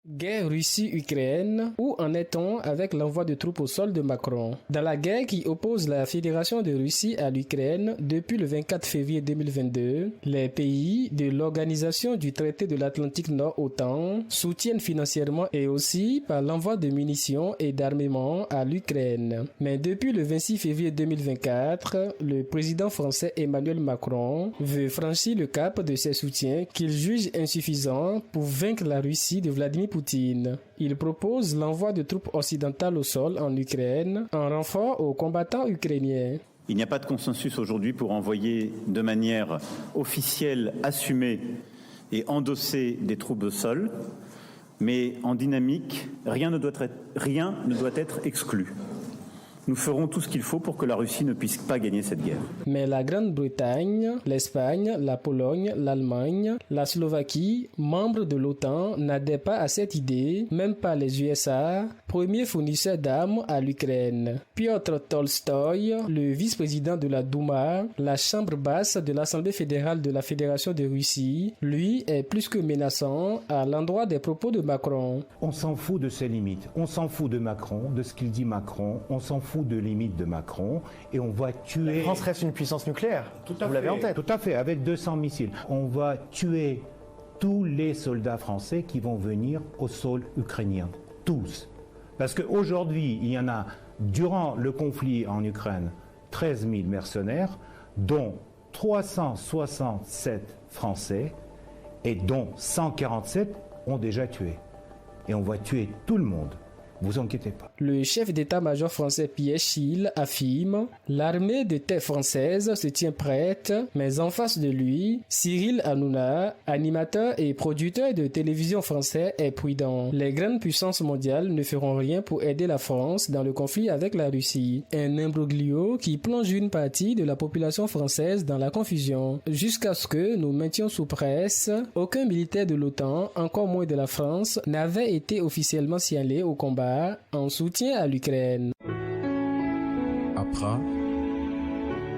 Guerre Russie-Ukraine, où en est-on avec l'envoi de troupes au sol de Macron? Dans la guerre qui oppose la Fédération de Russie à l'Ukraine depuis le 24 février 2022, les pays de l'Organisation du traité de l'Atlantique Nord OTAN soutiennent financièrement et aussi par l'envoi de munitions et d'armements à l'Ukraine. Mais depuis le 26 février 2024, le président français Emmanuel Macron veut franchir le cap de ces soutiens qu'il juge insuffisants pour vaincre la Russie de Vladimir Poutine. Il propose l'envoi de troupes occidentales au sol en Ukraine en renfort aux combattants ukrainiens. Il n'y a pas de consensus aujourd'hui pour envoyer de manière officielle, assumée et endossée des troupes au sol, mais en dynamique, rien ne doit être exclu. Nous ferons tout ce qu'il faut pour que la Russie ne puisse pas gagner cette guerre. Mais la Grande-Bretagne, l'Espagne, la Pologne, l'Allemagne, la Slovaquie, membres de l'OTAN, n'adhèrent pas à cette idée, même pas les USA, premier fournisseur d'armes à l'Ukraine. Piotr Tolstoï, le vice-président de la Douma, la chambre basse de l'Assemblée fédérale de la Fédération de Russie, lui est plus que menaçant à l'endroit des propos de Macron. On s'en fout de ses limites, on s'en fout de Macron, de ce qu'il dit Macron, on s'en fout de limites de Macron et on va tuer... La France reste une puissance nucléaire, vous l'avez en tête. Tout à fait, avec 200 missiles. On va tuer tous les soldats français qui vont venir au sol ukrainien. Tous. Parce qu'aujourd'hui, il y en a, durant le conflit en Ukraine, 13 000 mercenaires, dont 367 Français et dont 147 ont déjà tué. Et on va tuer tout le monde. Vous inquiétez pas. Le chef d'état-major français Pierre Schill affirme « L'armée de terre française se tient prête, mais en face de lui, Cyril Hanouna, animateur et producteur de télévision français, est prudent. Les grandes puissances mondiales ne feront rien pour aider la France dans le conflit avec la Russie. Un imbroglio qui plonge une partie de la population française dans la confusion. Jusqu'à ce que nous mettions sous presse, aucun militaire de l'OTAN, encore moins de la France, n'avait été officiellement signalé au combat en soutien à l'Ukraine. APRA,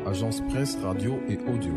Agence Presse Radio et Audio.